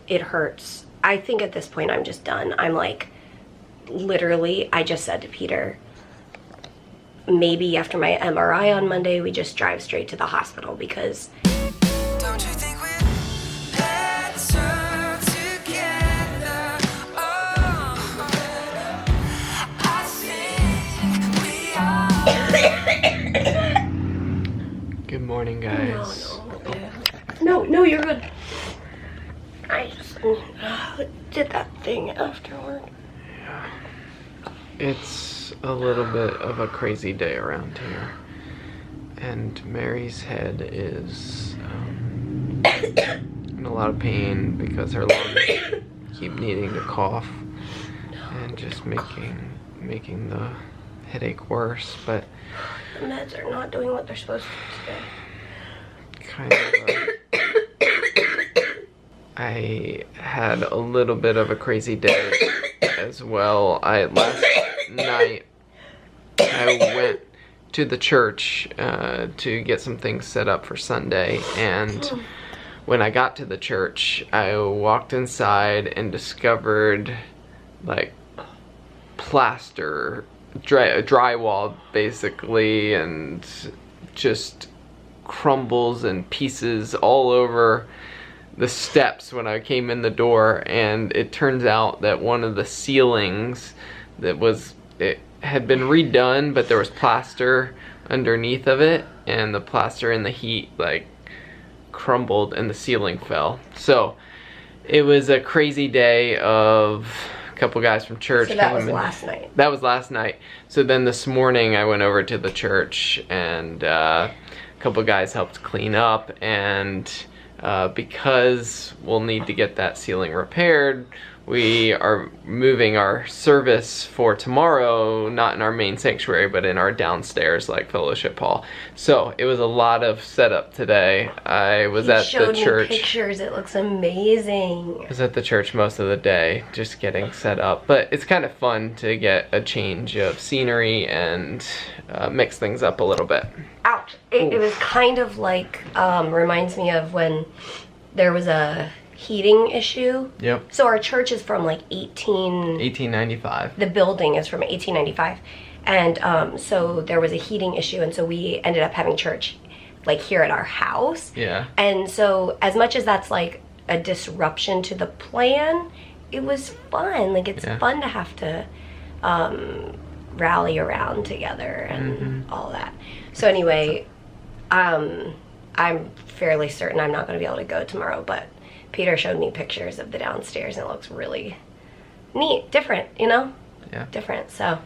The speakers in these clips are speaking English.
it hurts. I think at this point I'm just done. I'm like, literally, I just said to Peter, maybe after my MRI on Monday, we just drive straight to the hospital because don't you think we're better together? Oh, I think we are. Good morning, guys. No, you're good. I just did that thing afterward. Yeah. It's a little bit of a crazy day around here. And Mary's head is in a lot of pain because her lungs keep needing to cough and just making the headache worse. But the meds are not doing what they're supposed to today. Kind of I had a little bit of a crazy day as well. Last night I went to the church to get some things set up for Sunday, and when I got to the church, I walked inside and discovered like plaster, drywall basically, and just crumbles and pieces all over the steps when I came in the door. And it turns out that one of the ceilings it had been redone, but there was plaster underneath of it, and the plaster in the heat like crumbled and the ceiling fell. So it was a crazy day of a couple guys from church. So that was last night. That was last night. So then this morning I went over to the church, and a couple guys helped clean up, and because we'll need to get that ceiling repaired, we are moving our service for tomorrow, not in our main sanctuary, but in our downstairs like fellowship hall. So it was a lot of setup today. I was at the church. He showed me pictures. It looks amazing. I was at the church most of the day, just getting set up. But it's kind of fun to get a change of scenery and mix things up a little bit. Ouch! It was kind of like reminds me of when there was a heating issue. Yep. So our church is from like 1895. The building is from 1895. And so there was a heating issue, and so we ended up having church like here at our house. Yeah. And so as much as that's like a disruption to the plan, it was fun. Like it's fun to have to rally around together and all that. So anyway, I'm fairly certain I'm not going to be able to go tomorrow, but Peter showed me pictures of the downstairs, and it looks really neat, different, you know? Yeah. Different, so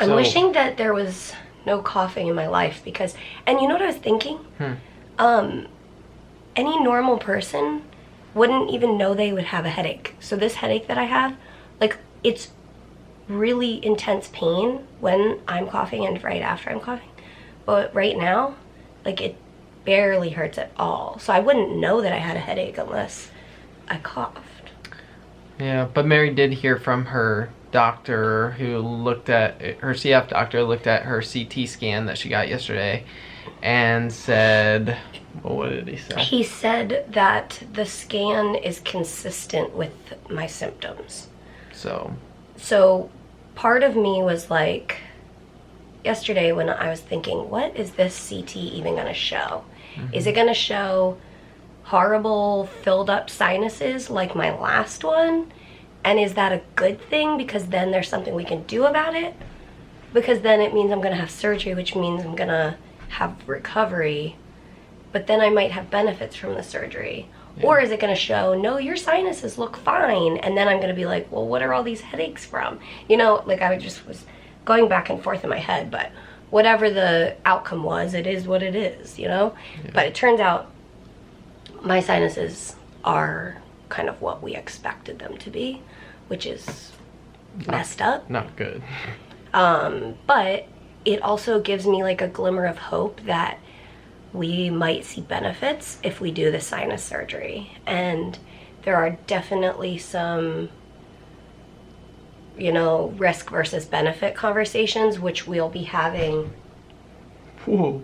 I'm wishing that there was no coughing in my life because, and you know what I was thinking? Any normal person wouldn't even know they would have a headache. So this headache that I have, like, it's really intense pain when I'm coughing and right after I'm coughing. But right now, like, it barely hurts at all. So I wouldn't know that I had a headache unless I coughed. Yeah, but Mary did hear from her doctor who looked at, her CF doctor looked at her CT scan that she got yesterday and said, well, what did he say? He said that the scan is consistent with my symptoms. So part of me was like, yesterday when I was thinking, what is this CT even going to show? Is it going to show horrible filled up sinuses like my last one? And is that a good thing because then there's something we can do about it? Because then it means I'm going to have surgery, which means I'm going to have recovery, but then I might have benefits from the surgery. Yeah. Or is it going to show, no, your sinuses look fine, and then I'm going to be like, well, what are all these headaches from? You know, like I just was going back and forth in my head, but whatever the outcome was, it is what it is, you know? Yeah. But it turns out my sinuses are kind of what we expected them to be, which is messed up. Not good. But it also gives me like a glimmer of hope that we might see benefits if we do the sinus surgery. And there are definitely some, you know, risk versus benefit conversations, which we'll be having. Whoa,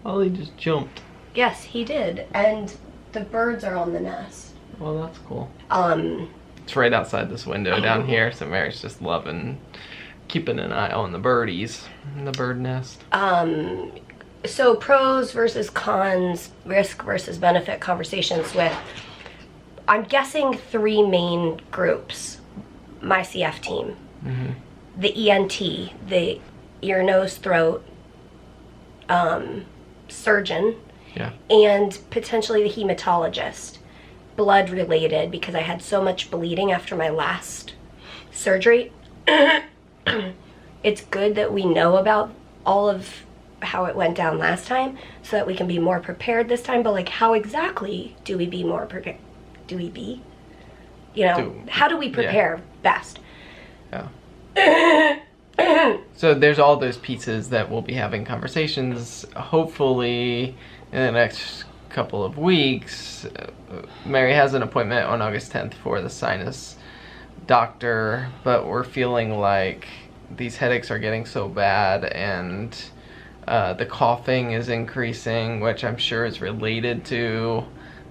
Ollie just jumped. Yes, he did. And the birds are on the nest. Well, that's cool. It's right outside this window down here, so Mary's just loving keeping an eye on the birdies in the bird nest. So pros versus cons, risk versus benefit conversations with, I'm guessing 3 main groups. My CF team, the ENT, the ear, nose, throat surgeon, and potentially the hematologist, blood related, because I had so much bleeding after my last surgery. It's good that we know about all of how it went down last time so that we can be more prepared this time. But like, how exactly do we be more prepared? How do we prepare best? Yeah. So there's all those pieces that we'll be having conversations, hopefully in the next couple of weeks. Mary has an appointment on August 10th for the sinus doctor, but we're feeling like these headaches are getting so bad, and the coughing is increasing, which I'm sure is related to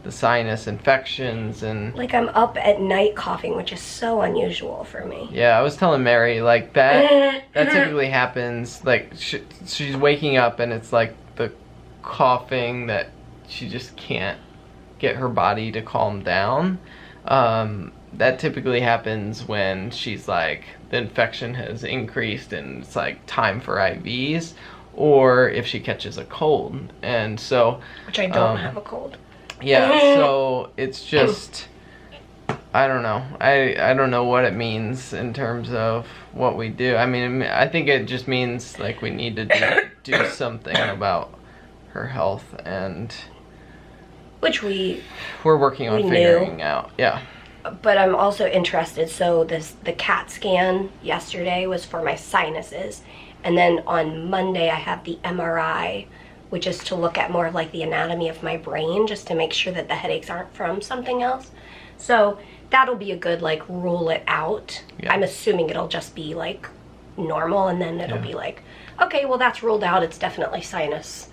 the sinus infections. And like, I'm up at night coughing, which is so unusual for me. Yeah, I was telling Mary, like, that typically happens, like, she's waking up and it's like the coughing that she just can't get her body to calm down. That typically happens when she's like, the infection has increased and it's like time for IVs, or if she catches a cold. And so, which I don't have a cold. Yeah, so it's just, I don't know. I don't know what it means in terms of what we do. I mean, I think it just means like we need to do something about her health, and which we're working on figuring out. Yeah. But I'm also interested. So the CAT scan yesterday was for my sinuses, and then on Monday I have the MRI, which is to look at more of like the anatomy of my brain, just to make sure that the headaches aren't from something else. So that'll be a good, like, rule it out. Yeah. I'm assuming it'll just be like normal, and then it'll be like, okay, well, that's ruled out. It's definitely sinus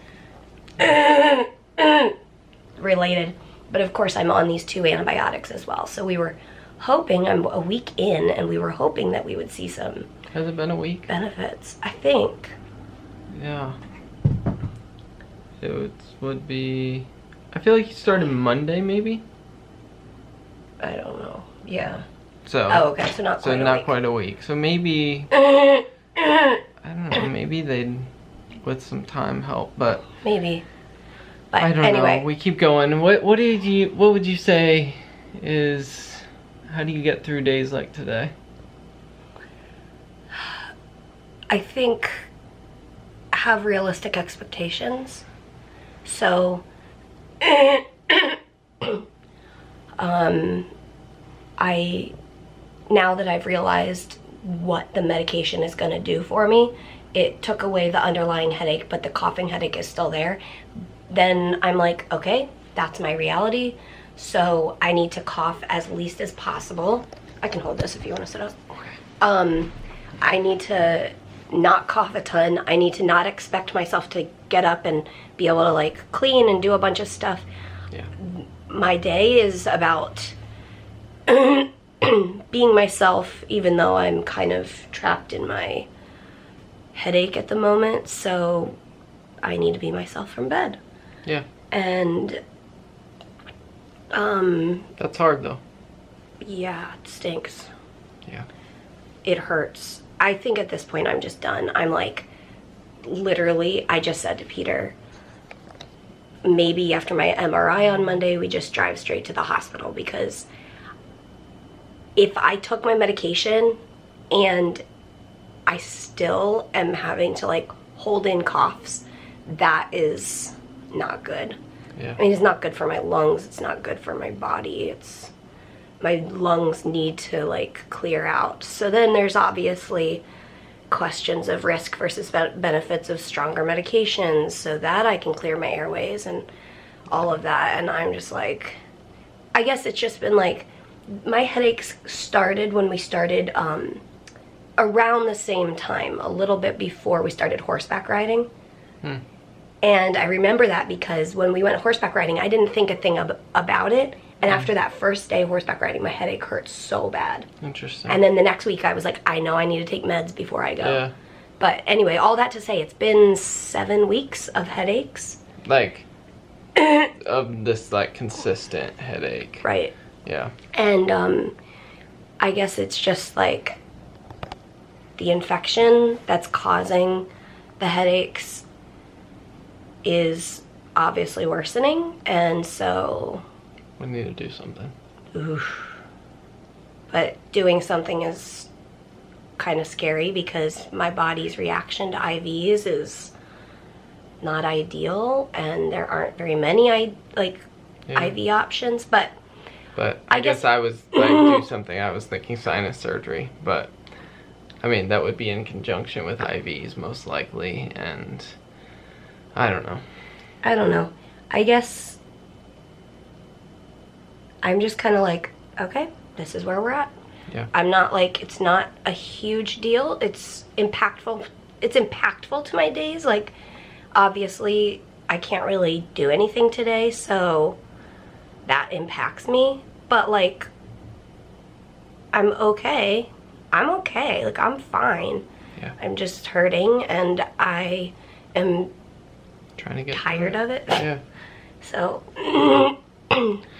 related. But of course I'm on these 2 antibiotics as well. So we were hoping, I'm a week in, and we were hoping that we would see some. Has it been a week? Benefits, I think. Yeah. It would be, I feel like you started Monday, maybe? I don't know. Yeah. So. Oh, okay. So not quite a week. So maybe, I don't know, maybe they'd, with some time, help, but. Maybe. But I don't know. We keep going. What would you say is, how do you get through days like today? I think have realistic expectations. So, now that I've realized what the medication is going to do for me, it took away the underlying headache, but the coughing headache is still there. Then I'm like, okay, that's my reality. So I need to cough as least as possible. I can hold this if you want to sit up. Okay. I need to not cough a ton. I need to not expect myself to get up and be able to like clean and do a bunch of stuff. Yeah. My day is about being myself, even though I'm kind of trapped in my headache at the moment. So I need to be myself from bed. Yeah. And that's hard though. Yeah, it stinks. Yeah. It hurts. I think at this point I'm just done. I'm like, literally, I just said to Peter, maybe after my MRI on Monday, we just drive straight to the hospital, because if I took my medication and I still am having to like hold in coughs, that is not good. Yeah. I mean, it's not good for my lungs. It's not good for my body. My lungs need to like clear out. So then there's obviously questions of risk versus benefits of stronger medications, so that I can clear my airways and all of that. And I'm just like, I guess it's just been like, my headaches started when we started around the same time, a little bit before we started horseback riding. And I remember that because when we went horseback riding, I didn't think a thing about it And after that first day horseback riding, my headache hurt so bad. Interesting. And then the next week I was like, I know I need to take meds before I go. Yeah. But anyway, all that to say, it's been 7 weeks of headaches. Like, of this, like, consistent headache. Right. Yeah. And I guess it's just like the infection that's causing the headaches is obviously worsening, and so we need to do something. Oof. But doing something is kind of scary because my body's reaction to IVs is not ideal, and there aren't very many IV options. But I guess I was like do something. I was thinking sinus surgery, but I mean that would be in conjunction with IVs most likely, and I don't know. I guess I'm just kind of like, okay, this is where we're at. Yeah. I'm not like, it's not a huge deal. It's impactful. It's impactful to my days. Like, obviously, I can't really do anything today, so that impacts me. But, like, I'm okay. Like, I'm fine. Yeah. I'm just hurting, and I am trying to get tired of it. Yeah. So,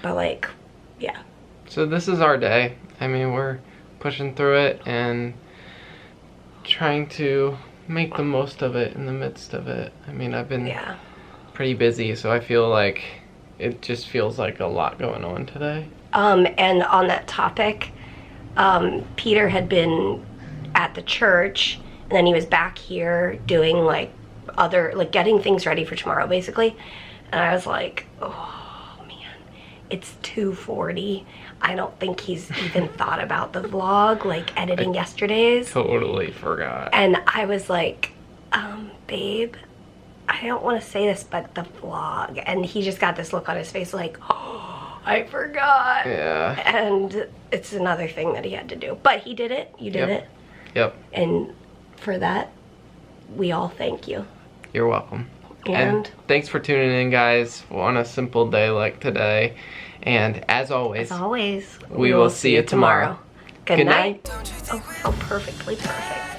but like, yeah. So this is our day. I mean, we're pushing through it and trying to make the most of it in the midst of it. I mean, I've been pretty busy, so I feel like it just feels like a lot going on today. And on that topic, Peter had been at the church, and then he was back here doing like getting things ready for tomorrow, basically. And I was like, oh man, it's 2:40. I don't think he's even thought about the vlog, like editing yesterday's. Totally forgot. And I was like, babe, I don't want to say this, but the vlog. And he just got this look on his face like, oh, I forgot. Yeah. And it's another thing that he had to do. But he did it. You did it. Yep. And for that, we all thank you. You're welcome. And thanks for tuning in, guys, on a simple day like today. And as always, we will see you tomorrow. Good night. Night. Oh, how perfectly perfect.